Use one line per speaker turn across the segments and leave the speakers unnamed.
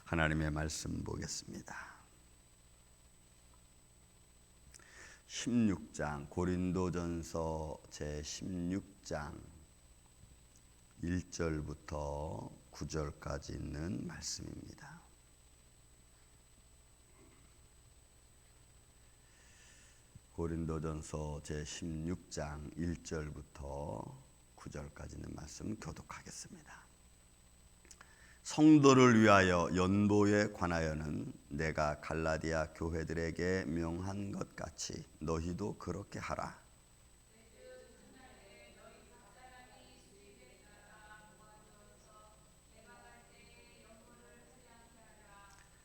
하나님의 말씀 보겠습니다. 16장 고린도전서 제16장 1절부터 9절까지 있는 말씀입니다. 고린도전서 제16장 1절부터 9절까지 있는 말씀 교독하겠습니다. 성도를 위하여 연보에 관하여는 내가 갈라디아 교회들에게 명한 것 같이 너희도 그렇게 하라.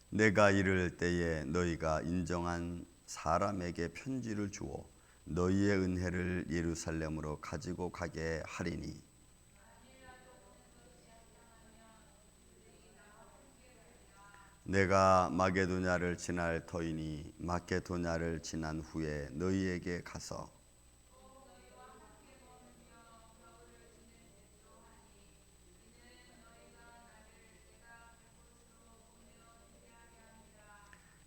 내가 이를 때에 너희가 인정한 사람에게 편지를 주어 너희의 은혜를 예루살렘으로 가지고 가게 하리니 내가 마게도냐를 지날 터이니 마게도냐를 지난 후에 너희에게 가서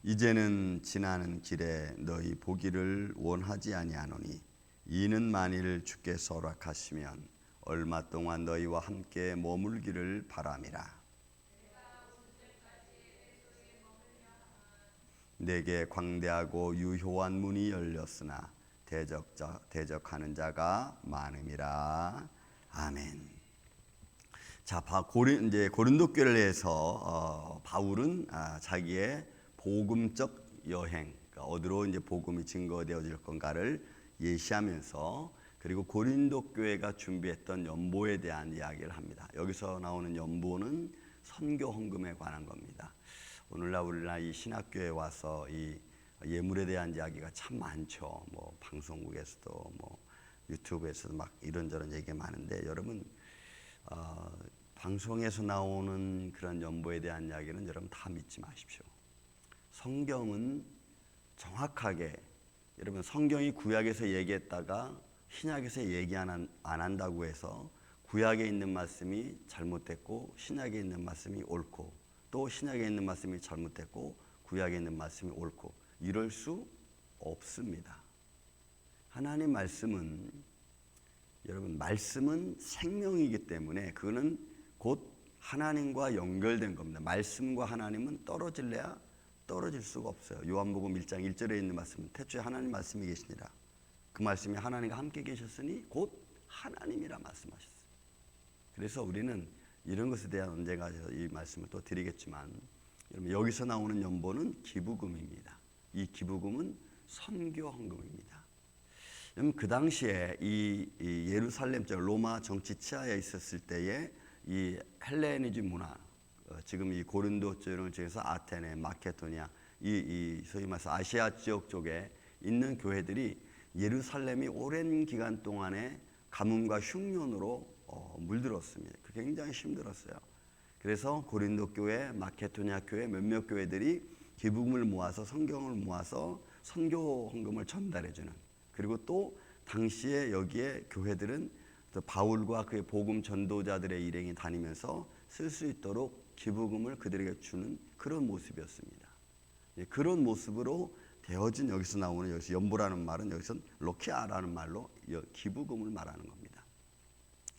이제는 지나는 길에 너희 보기를 원하지 아니하노니 이는 만일 주께서 허락하시면 얼마 동안 너희와 함께 머물기를 바람이라. 내게 광대하고 유효한 문이 열렸으나 대적하는 자가 많음이라. 아멘. 자, 이제 고린도 교회에서 바울은 자기의 복음적 여행, 그러니까 어디로 이제 복음이 증거되어질 건가를 예시하면서 그리고 고린도 교회가 준비했던 연보에 대한 이야기를 합니다. 여기서 나오는 연보는 선교 헌금에 관한 겁니다. 오늘날 우리나라 이 신학교에 와서 이 예물에 대한 이야기가 참 많죠. 뭐 방송국에서도 뭐 유튜브에서도 막 이런저런 얘기가 많은데 여러분 방송에서 나오는 그런 연보에 대한 이야기는 여러분 다 믿지 마십시오. 성경은 정확하게 여러분 성경이 구약에서 얘기했다가 신약에서 얘기 안 한다고 해서 구약에 있는 말씀이 잘못됐고 신약에 있는 말씀이 옳고 또 신약에 있는 말씀이 잘못됐고 구약에 있는 말씀이 옳고 이럴 수 없습니다. 하나님 말씀은 여러분 말씀은 생명이기 때문에 그거는 곧 하나님과 연결된 겁니다. 말씀과 하나님은 떨어질래야 떨어질 수가 없어요. 요한복음 1장 1절에 있는 말씀은 태초에 하나님 말씀이 계시니라. 그 말씀이 하나님과 함께 계셨으니 곧 하나님이라 말씀하셨어요. 그래서 우리는 이런 것에 대한 언젠가 이 말씀을 또 드리겠지만 여러분 여기서 나오는 연보는 기부금입니다. 이 기부금은 선교 헌금입니다. 여러분 그 당시에 이 예루살렘 로마 정치 치하에 있었을 때에 이 헬레니즘 문화 지금 이 고린도 지역을 중에서 아테네, 마케도니아 이 소위 말해서 아시아 지역 쪽에 있는 교회들이 예루살렘이 오랜 기간 동안에 가뭄과 흉년으로 물들었습니다. 굉장히 힘들었어요. 그래서 고린도 교회, 마케도니아 교회 몇몇 교회들이 기부금을 모아서 성경을 모아서 선교 헌금을 전달해주는 그리고 또 당시에 여기에 교회들은 또 바울과 그의 복음 전도자들의 일행이 다니면서 쓸 수 있도록 기부금을 그들에게 주는 그런 모습이었습니다. 그런 모습으로 되어진 여기서 나오는 여기서 연보라는 말은 여기서 로키아라는 말로 기부금을 말하는 겁니다.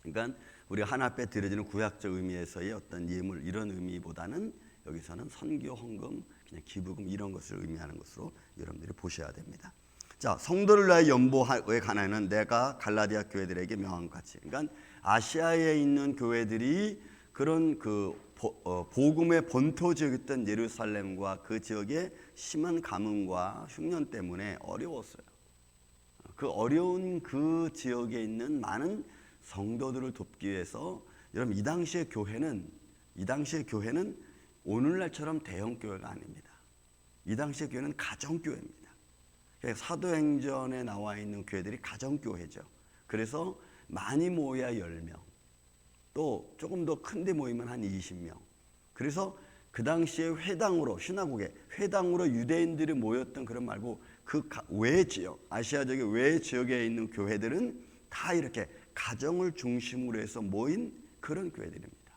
그러니까 우리가 한 앞에 드려지는 구약적 의미에서의 어떤 예물 이런 의미보다는 여기서는 선교 헌금, 그냥 기부금 이런 것을 의미하는 것으로 여러분들이 보셔야 됩니다. 자, 성도를 위하여 연보에 관하여는 내가 갈라디아 교회들에게 명한 것 같이. 그러니까 아시아에 있는 교회들이 그런 복음의 본토 지역이었던 예루살렘과 그 지역의 심한 가뭄과 흉년 때문에 어려웠어요. 그 어려운 그 지역에 있는 많은 성도들을 돕기 위해서 여러분 이 당시의 교회는 오늘날처럼 대형 교회가 아닙니다. 이 당시의 교회는 가정교회입니다. 사도행전에 나와 있는 교회들이 가정교회죠. 그래서 많이 모여야 10명, 또 조금 더 큰데 모이면 한 20명. 그래서 그 당시에 회당으로 시나고게 회당으로 유대인들이 모였던 그런 말고 그 외 지역 아시아적인 외 지역에 있는 교회들은 다 이렇게 가정을 중심으로 해서 모인 그런 교회들입니다.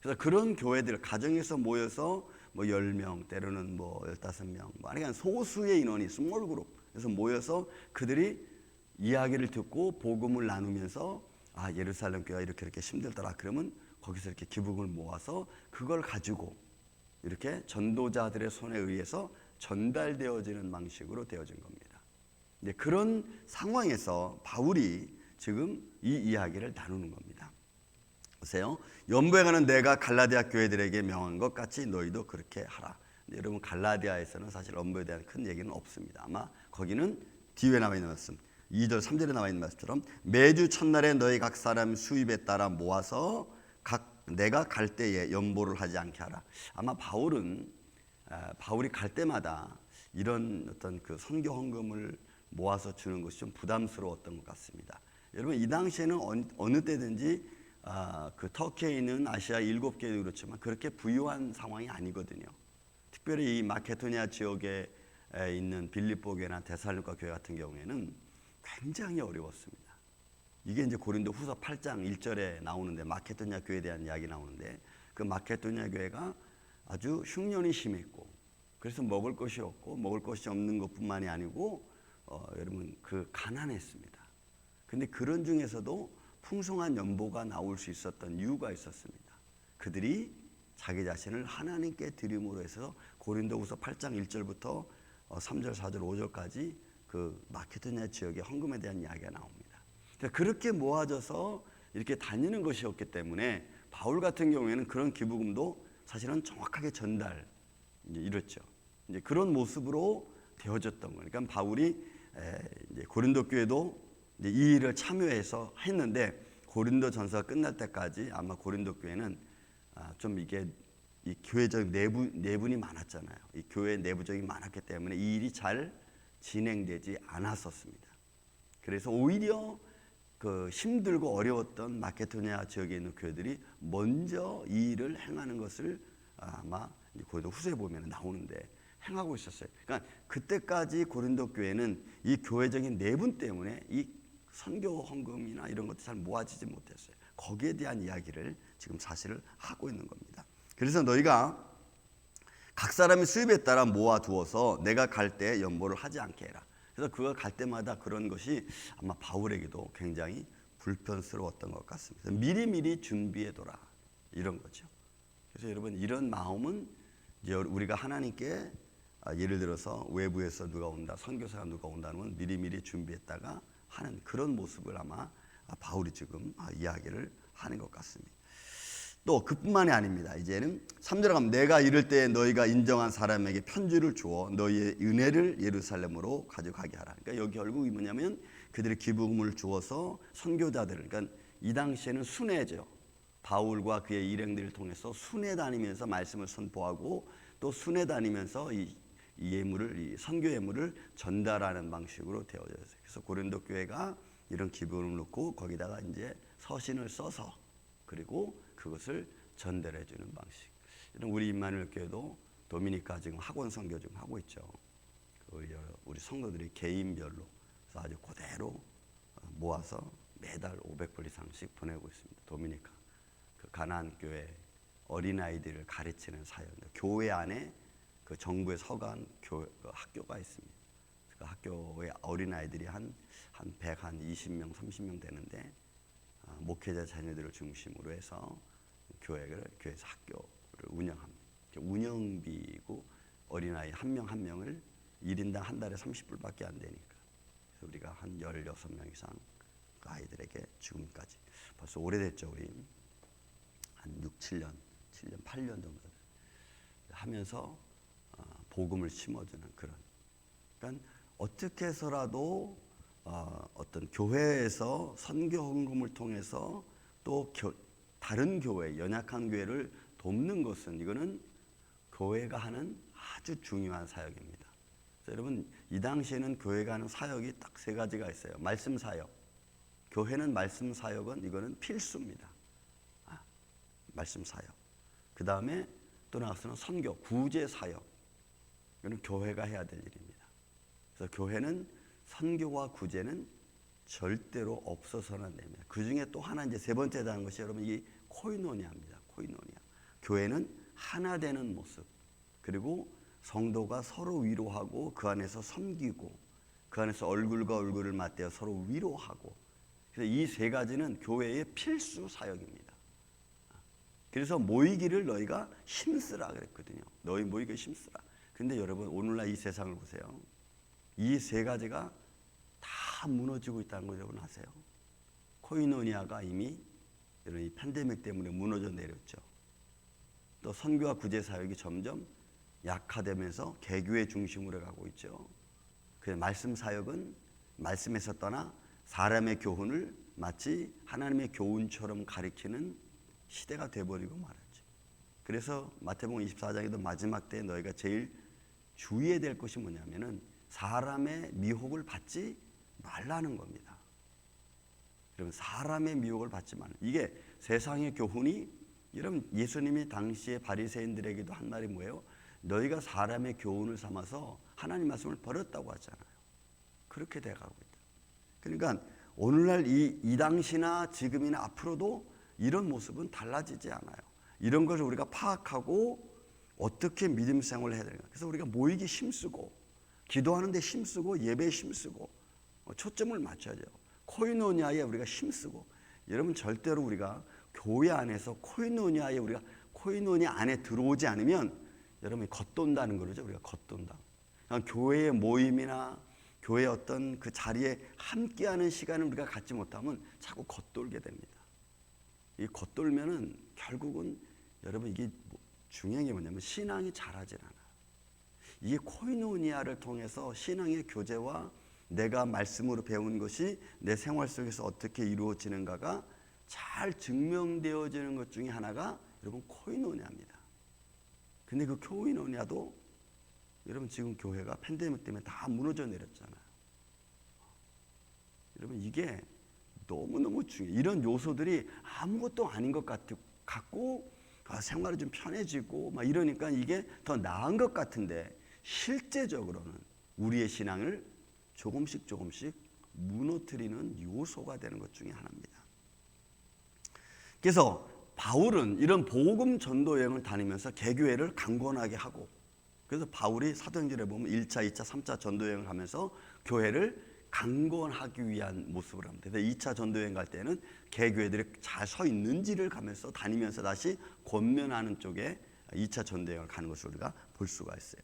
그래서 그런 교회들 가정에서 모여서 뭐 10명, 때로는 뭐 15명, 아니 소수의 인원이 스몰 그룹에서 모여서 그들이 이야기를 듣고 복음을 나누면서 예루살렘 교회가 이렇게 힘들더라. 그러면 거기서 이렇게 기부금을 모아서 그걸 가지고 이렇게 전도자들의 손에 의해서 전달되어지는 방식으로 되어진 겁니다. 이제 그런 상황에서 바울이 지금 이 이야기를 나누는 겁니다. 보세요. 연보에 가는 내가 갈라디아 교회들에게 명한 것 같이 너희도 그렇게 하라. 여러분 갈라디아에서는 사실 연보에 대한 큰 얘기는 없습니다. 아마 거기는 뒤에 나와 있는 말씀 2절 3절에 나와 있는 말씀처럼 매주 첫날에 너희 각 사람 수입에 따라 모아서 내가 갈 때에 연보를 하지 않게 하라. 아마 바울이 갈 때마다 이런 어떤 그 선교 헌금을 모아서 주는 것이 좀 부담스러웠던 것 같습니다. 여러분 이 당시에는 어느 때든지 그 터키에 있는 아시아 7개도 그렇지만 그렇게 부유한 상황이 아니거든요. 특별히 이 마케도니아 지역에 있는 빌립보 교회나 데살로니가 교회 같은 경우에는 굉장히 어려웠습니다. 이게 이제 고린도 후서 8장 1절에 나오는데 마케도니아 교회에 대한 이야기 나오는데 그 마케도니아 교회가 아주 흉년이 심했고 그래서 먹을 것이 없고 먹을 것이 없는 것뿐만이 아니고 여러분 그 가난했습니다. 근데 그런 중에서도 풍성한 연보가 나올 수 있었던 이유가 있었습니다. 그들이 자기 자신을 하나님께 드림으로 해서 고린도후서 8장 1절부터 3절, 4절, 5절까지 그 마케도니아 지역의 헌금에 대한 이야기가 나옵니다. 그러니까 그렇게 모아져서 이렇게 다니는 것이었기 때문에 바울 같은 경우에는 그런 기부금도 사실은 정확하게 이랬죠. 이제 그런 모습으로 되어졌던 거니까 바울이 이제 고린도 교회도 이제 이 일을 참여해서 했는데 고린도 전서가 끝날 때까지 아마 고린도 교회는 좀 이게 이 교회적 내분이 많았잖아요. 이 교회 내부적인 많았기 때문에 이 일이 잘 진행되지 않았었습니다. 그래서 오히려 그 힘들고 어려웠던 마케도니아 지역에 있는 교회들이 먼저 이 일을 행하는 것을 아마 고린도 후서에 보면 나오는데 행하고 있었어요. 그러니까 그때까지 고린도 교회는 이 교회적인 내분 때문에 이 선교 헌금이나 이런 것도 잘 모아지지 못했어요. 거기에 대한 이야기를 지금 사실을 하고 있는 겁니다. 그래서 너희가 각 사람의 수입에 따라 모아두어서 내가 갈 때 연보를 하지 않게 해라. 그래서 그가 갈 때마다 그런 것이 아마 바울에게도 굉장히 불편스러웠던 것 같습니다. 미리미리 준비해둬라 이런 거죠. 그래서 여러분 이런 마음은 이제 우리가 하나님께 예를 들어서 외부에서 누가 온다, 선교사가 누가 온다는 건 미리미리 준비했다가 하는 그런 모습을 아마 바울이 지금 이야기를 하는 것 같습니다. 또 그뿐만이 아닙니다. 이제는 3절에 가면 내가 이럴 때 너희가 인정한 사람에게 편지를 주어 너희의 은혜를 예루살렘으로 가져가게 하라. 그러니까 여기 결국이 뭐냐면 그들의 기부금을 주어서 선교자들, 그러니까 이 당시에는 순회죠. 바울과 그의 일행들을 통해서 순회 다니면서 말씀을 선포하고 또 순회 다니면서 이 예물을, 이 선교 예물을 전달하는 방식으로 되어져 있어요. 그래서 고린도 교회가 이런 기부금을 넣고 거기다가 이제 서신을 써서 그리고 그것을 전달해 주는 방식. 우리 임마누엘 교회도 도미니카 지금 학원 선교 지금 하고 있죠. 우리 성도들이 개인별로 아주 그대로 모아서 매달 500불 이상씩 보내고 있습니다. 도미니카 그 가나안 교회 어린아이들을 가르치는 사역. 교회 안에 그 정부에 서간 그 학교가 있습니다. 그 학교에 어린아이들이 한 120명, 30명 되는데 목회자 자녀들을 중심으로 해서 교회에서 학교를 운영합니다. 운영비고 어린아이 한 명 한 명을 1인당 한 달에 30불밖에 안 되니까 그래서 우리가 한 16명 이상 그 아이들에게 지금까지 벌써 오래됐죠. 우리 한 6, 7년, 8년 정도 하면서 복음을 심어주는 그런. 그러니까 어떻게 해서라도 어떤 교회에서 선교 헌금을 통해서 또 다른 교회, 연약한 교회를 돕는 것은 이거는 교회가 하는 아주 중요한 사역입니다. 여러분 이 당시에는 교회가 하는 사역이 딱 3가지가 있어요. 말씀 사역. 교회는 말씀 사역은 이거는 필수입니다. 말씀 사역. 그 다음에 또 나가서는 선교, 구제 사역. 이거는 교회가 해야 될 일입니다. 그래서 교회는 선교와 구제는 절대로 없어서는 안 됩니다. 그 중에 또 하나 이제 3번째다 하는 것이 여러분 이 코이노니아입니다. 코이노니아. 교회는 하나 되는 모습. 그리고 성도가 서로 위로하고 그 안에서 섬기고 그 안에서 얼굴과 얼굴을 맞대어 서로 위로하고, 그래서 이 세 가지는 교회의 필수 사역입니다. 그래서 모이기를 너희가 힘쓰라 그랬거든요. 너희 모이기를 힘쓰라. 근데 여러분 오늘날 이 세상을 보세요. 이 세 가지가 다 무너지고 있다는 거 여러분 아세요? 코이노니아가 이미 이런 이 팬데믹 때문에 무너져 내렸죠. 또 선교와 구제 사역이 점점 약화되면서 개교의 중심으로 가고 있죠. 그 말씀 사역은 말씀에서 떠나 사람의 교훈을 마치 하나님의 교훈처럼 가리키는 시대가 돼버리고 말았죠. 그래서 마태복음 24장에도 마지막 때에 너희가 제일 주의해야 될 것이 뭐냐면은 사람의 미혹을 받지 말라는 겁니다. 여러분 사람의 미혹을 받지 말라. 이게 세상의 교훈이, 여러분 예수님이 당시에 바리새인들에게도 한 말이 뭐예요? 너희가 사람의 교훈을 삼아서 하나님 말씀을 버렸다고 하잖아요. 그렇게 돼가고 있다. 그러니까 오늘날 이 당시나 지금이나 앞으로도 이런 모습은 달라지지 않아요. 이런 것을 우리가 파악하고 어떻게 믿음 생활을 해야 되는가. 그래서 우리가 모이기 힘쓰고 기도하는데 힘쓰고 예배에 힘쓰고 초점을 맞춰야 돼요. 코이노니아에 우리가 힘쓰고, 여러분 절대로 우리가 교회 안에서 코이노니아에 우리가 코이노니아 안에 들어오지 않으면 여러분이 겉돈다는 거죠. 우리가 겉돈다. 교회의 모임이나 교회 어떤 그 자리에 함께하는 시간을 우리가 갖지 못하면 자꾸 겉돌게 됩니다. 이 겉돌면은 결국은 여러분 이게 중요한 게 뭐냐면 신앙이 자라질 않아요. 이 코이노니아를 통해서 신앙의 교제와 내가 말씀으로 배운 것이 내 생활 속에서 어떻게 이루어지는가가 잘 증명되어지는 것 중에 하나가 여러분 코이노니아입니다. 근데 그 코이노니아도 여러분 지금 교회가 팬데믹 때문에 다 무너져 내렸잖아요. 여러분 이게 너무너무 중요해요. 이런 요소들이 아무것도 아닌 것 같고 생활이 좀 편해지고 막 이러니까 이게 더 나은 것 같은데 실제적으로는 우리의 신앙을 조금씩 무너뜨리는 요소가 되는 것 중에 하나입니다. 그래서 바울은 이런 복음 전도 여행을 다니면서 개교회를 강건하게 하고, 그래서 바울이 사도행전에 보면 1차, 2차, 3차 전도 여행을 하면서 교회를 강건하기 위한 모습을 합니다. 그래서 2차 전도 여행 갈 때는 개교회들이 잘 서 있는지를 가면서 다니면서 다시 권면하는 쪽에 2차 전도 여행을 가는 것을 우리가 볼 수가 있어요.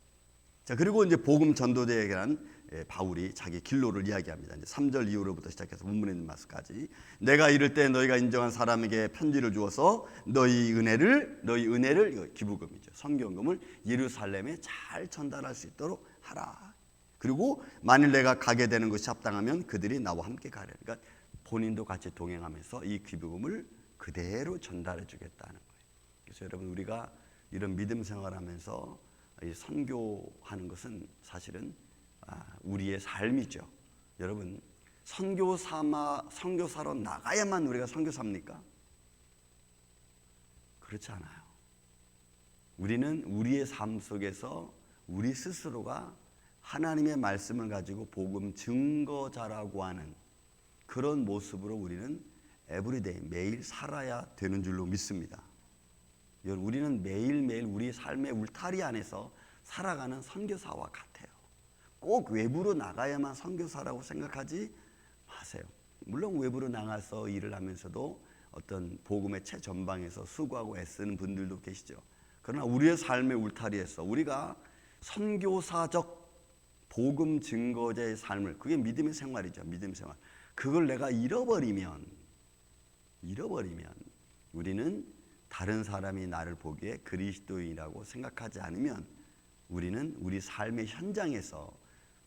자, 그리고 이제 복음 전도대에 관한 바울이 자기 길로를 이야기합니다. 이제 3절 이후로부터 시작해서 본문에 있는 말씀까지. 내가 이를 때 너희가 인정한 사람에게 편지를 주어서 너희 은혜를 기부금이죠. 선교금을 예루살렘에 잘 전달할 수 있도록 하라. 그리고 만일 내가 가게 되는 것이 합당하면 그들이 나와 함께 가려. 그러니까 본인도 같이 동행하면서 이 기부금을 그대로 전달해 주겠다는 거예요. 그래서 여러분 우리가 이런 믿음 생활하면서 이 선교하는 것은 사실은 우리의 삶이죠. 여러분 선교사로 나가야만 우리가 선교사입니까? 그렇지 않아요. 우리는 우리의 삶 속에서 우리 스스로가 하나님의 말씀을 가지고 복음 증거자라고 하는 그런 모습으로 우리는 에브리데이 매일 살아야 되는 줄로 믿습니다. 우리는 매일매일 우리 삶의 울타리 안에서 살아가는 선교사와 같아요. 꼭 외부로 나가야만 선교사라고 생각하지 마세요. 물론 외부로 나가서 일을 하면서도 어떤 복음의 최전방에서 수고하고 애쓰는 분들도 계시죠. 그러나 우리의 삶의 울타리에서 우리가 선교사적 복음 증거자의 삶을, 그게 믿음의 생활이죠. 믿음의 생활. 그걸 내가 잃어버리면 우리는 다른 사람이 나를 보기에 그리스도인이라고 생각하지 않으면 우리는 우리 삶의 현장에서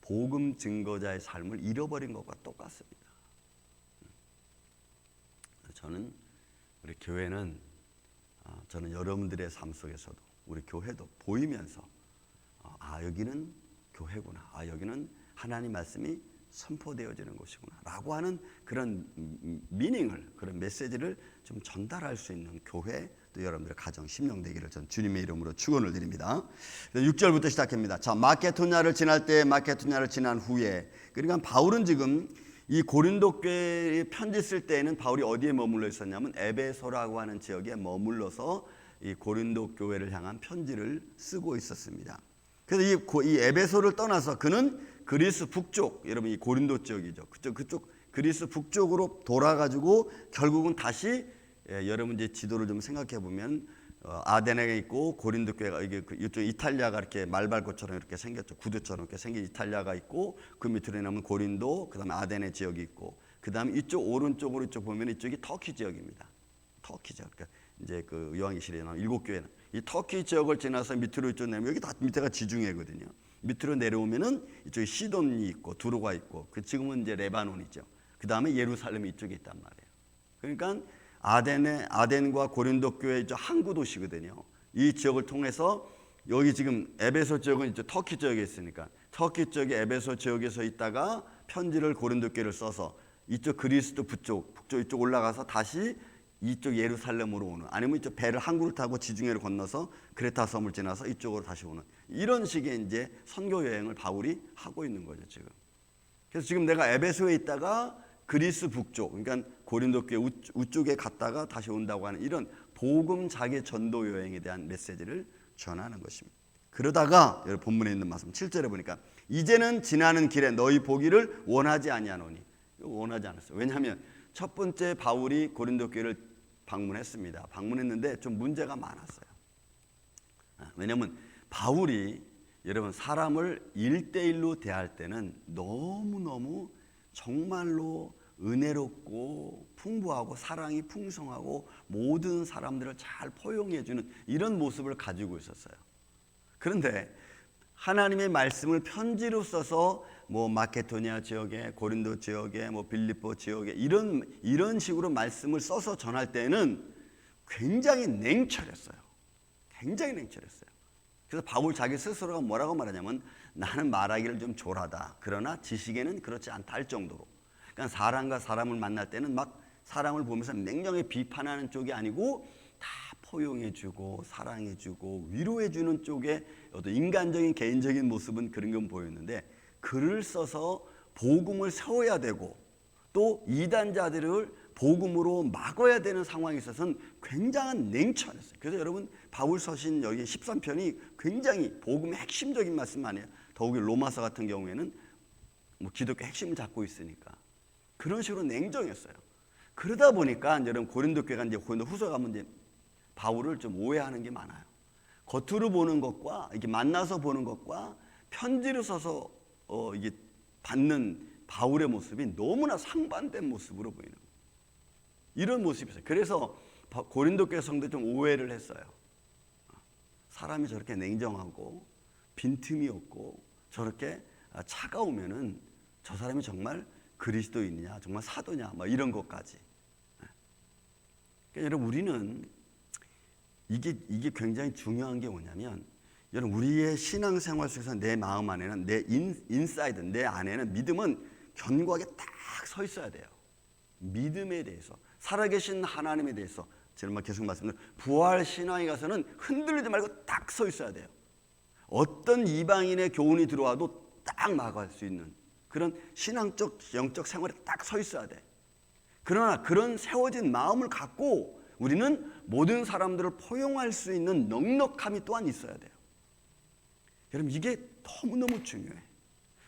복음 증거자의 삶을 잃어버린 것과 똑같습니다. 저는 우리 교회는 저는 여러분들의 삶 속에서도 우리 교회도 보이면서 여기는 교회구나, 여기는 하나님 말씀이 선포되어지는 곳이구나 라고 하는 그런 미닝을, 그런 메시지를 좀 전달할 수 있는 교회, 또 여러분들의 가정 심령되기를 전 주님의 이름으로 축원을 드립니다. 6절부터 시작합니다. 자, 마케도냐를 지날 때 마케도냐를 지난 후에, 그러니까 바울은 지금 이 고린도 교회에 편지 쓸 때에는 바울이 어디에 머물러 있었냐면 에베소라고 하는 지역에 머물러서 이 고린도 교회를 향한 편지를 쓰고 있었습니다. 그래서 이 에베소를 떠나서 그는 그리스 북쪽, 여러분 이 고린도 지역이죠. 그쪽 그리스 북쪽으로 돌아가지고 결국은 다시 여러분 이제 지도를 좀 생각해 보면 아데네가 있고 고린도 교회가 이쪽 이탈리아가 이렇게 말발굽처럼 이렇게 생겼죠. 구두처럼 이렇게 생긴 이탈리아가 있고 그 밑으로 남은 고린도, 그다음에 아데네 지역이 있고, 그다음에 이쪽 오른쪽으로 이쪽 보면 이쪽이 터키 지역입니다. 터키 지역. 그러니까 이제 그 요한계시록에 나온 7교회는 이 터키 지역을 지나서 밑으로 이쪽 내면 여기 다 밑에가 지중해거든요. 밑으로 내려오면은 이쪽에 시돈이 있고 두로가 있고, 그 지금은 이제 레바논이죠. 그다음에 예루살렘이 이쪽에 있단 말이에요. 그러니까 아덴과 고린도 교회 항구 도시거든요. 이 지역을 통해서 여기 지금 에베소 지역은 이제 터키 지역에 있으니까 터키 지역의 에베소 지역에서 있다가 편지를 고린도 교회를 써서 이쪽 그리스도 북쪽 이쪽 올라가서 다시 이쪽 예루살렘으로 오는, 아니면 이쪽 배를 항구를 타고 지중해를 건너서 크레타 섬을 지나서 이쪽으로 다시 오는, 이런 식의 이제 선교 여행을 바울이 하고 있는 거죠 지금. 그래서 지금 내가 에베소에 있다가 그리스 북쪽, 그러니까 고린도 교회 우쪽에 갔다가 다시 온다고 하는 이런 복음 자기 전도 여행에 대한 메시지를 전하는 것입니다. 그러다가 여기 본문에 있는 말씀 7절에 보니까 이제는 지나는 길에 너희 보기를 원하지 아니하노니, 원하지 않았어요. 왜냐하면 첫 번째 바울이 고린도 교회를 방문했습니다. 방문했는데 좀 문제가 많았어요. 왜냐하면 바울이 여러분 사람을 1대1로 대할 때는 너무너무 정말로 은혜롭고 풍부하고 사랑이 풍성하고 모든 사람들을 잘 포용해주는 이런 모습을 가지고 있었어요. 그런데 하나님의 말씀을 편지로 써서 뭐 마케도니아 지역에, 고린도 지역에, 뭐 빌립보 지역에 이런 식으로 말씀을 써서 전할 때는 굉장히 냉철했어요. 굉장히 냉철했어요. 그래서 바울 자기 스스로가 뭐라고 말하냐면 나는 말하기를 좀 졸하다. 그러나 지식에는 그렇지 않다 할 정도로. 그러니까 사람과 사람을 만날 때는 막 사람을 보면서 맹렬히 비판하는 쪽이 아니고 다 포용해주고 사랑해주고 위로해주는 쪽에 어떤 인간적인 개인적인 모습은 그런 건 보였는데, 글을 써서 복음을 세워야 되고 또 이단자들을 복음으로 막아야 되는 상황에 있어서는 굉장한 냉철했어요. 그래서 여러분 바울 서신 여기 13편이 굉장히 복음의 핵심적인 말씀 아니에요. 더욱이 로마서 같은 경우에는 뭐 기독교 핵심을 잡고 있으니까 그런 식으로 냉정했어요. 그러다 보니까 여러분 고린도 교회가 이제 고린도 후서 가면 이제 바울을 좀 오해하는 게 많아요. 겉으로 보는 것과 이렇게 만나서 보는 것과 편지를 써서 이게 받는 바울의 모습이 너무나 상반된 모습으로 보이는 거예요. 이런 모습이 있어요. 그래서 고린도 교회 성도들이 좀 오해를 했어요. 사람이 저렇게 냉정하고 빈틈이 없고 저렇게 차가우면은 저 사람이 정말 그리스도인이냐, 정말 사도냐, 뭐 이런 것까지. 그러니까 여러분 우리는 이게 굉장히 중요한 게 뭐냐면, 여러분 우리의 신앙생활 속에서 내 마음 안에는 내 인사이드, 내 안에는 믿음은 견고하게 딱 서 있어야 돼요. 믿음에 대해서, 살아계신 하나님에 대해서 제가 계속 말씀드린 부활 신앙에 가서는 흔들리지 말고 딱 서 있어야 돼요. 어떤 이방인의 교훈이 들어와도 딱 막을 수 있는 그런 신앙적 영적 생활에 딱 서 있어야 돼. 그러나 그런 세워진 마음을 갖고 우리는 모든 사람들을 포용할 수 있는 넉넉함이 또한 있어야 돼요. 여러분 이게 너무너무 중요해.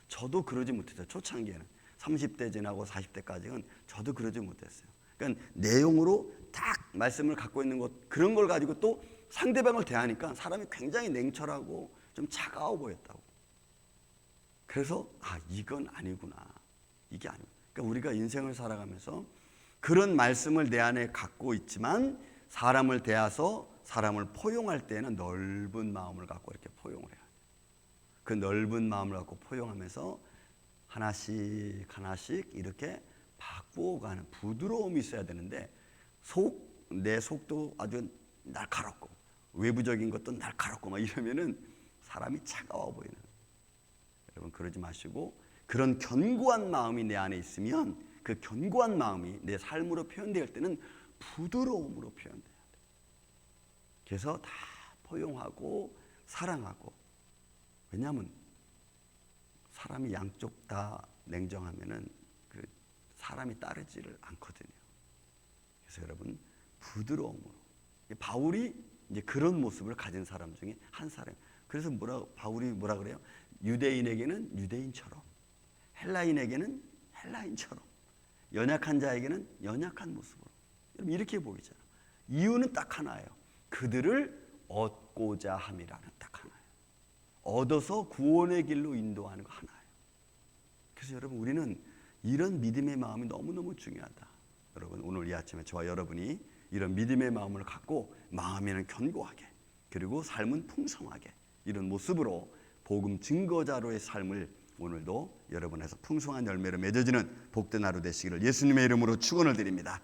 저도 그러지 못했어요. 초창기에는 30대 지나고 40대까지는 저도 그러지 못했어요. 그러니까 내용으로 딱 말씀을 갖고 있는 것, 그런 걸 가지고 또 상대방을 대하니까 사람이 굉장히 냉철하고 좀 차가워 보였다고. 그래서 이건 아니구나, 이게 아니구나. 그러니까 우리가 인생을 살아가면서 그런 말씀을 내 안에 갖고 있지만 사람을 대해서 사람을 포용할 때는 넓은 마음을 갖고 이렇게 포용을 해야 돼요. 그 넓은 마음을 갖고 포용하면서 하나씩 하나씩 이렇게 바꾸어가는 부드러움이 있어야 되는데 내 속도 아주 날카롭고 외부적인 것도 날카롭고 막 이러면은 사람이 차가워 보이는. 여러분 그러지 마시고 그런 견고한 마음이 내 안에 있으면 그 견고한 마음이 내 삶으로 표현될 때는 부드러움으로 표현돼야 돼. 그래서 다 포용하고 사랑하고. 왜냐하면 사람이 양쪽 다 냉정하면은 그 사람이 따르지를 않거든요. 그래서 여러분 부드러움으로. 바울이 이제 그런 모습을 가진 사람 중에 한 사람. 그래서 바울이 뭐라 그래요? 유대인에게는 유대인처럼, 헬라인에게는 헬라인처럼, 연약한 자에게는 연약한 모습으로. 여러분 이렇게 보이잖아요. 이유는 딱 하나예요. 그들을 얻고자 함이라는 딱 하나예요. 얻어서 구원의 길로 인도하는 거 하나예요. 그래서 여러분 우리는 이런 믿음의 마음이 너무너무 중요하다. 여러분 오늘 이 아침에 저와 여러분이 이런 믿음의 마음을 갖고 마음에는 견고하게 그리고 삶은 풍성하게 이런 모습으로 복음 증거자로의 삶을 오늘도 여러분에서 풍성한 열매로 맺어지는 복된 하루 되시기를 예수님의 이름으로 축원을 드립니다.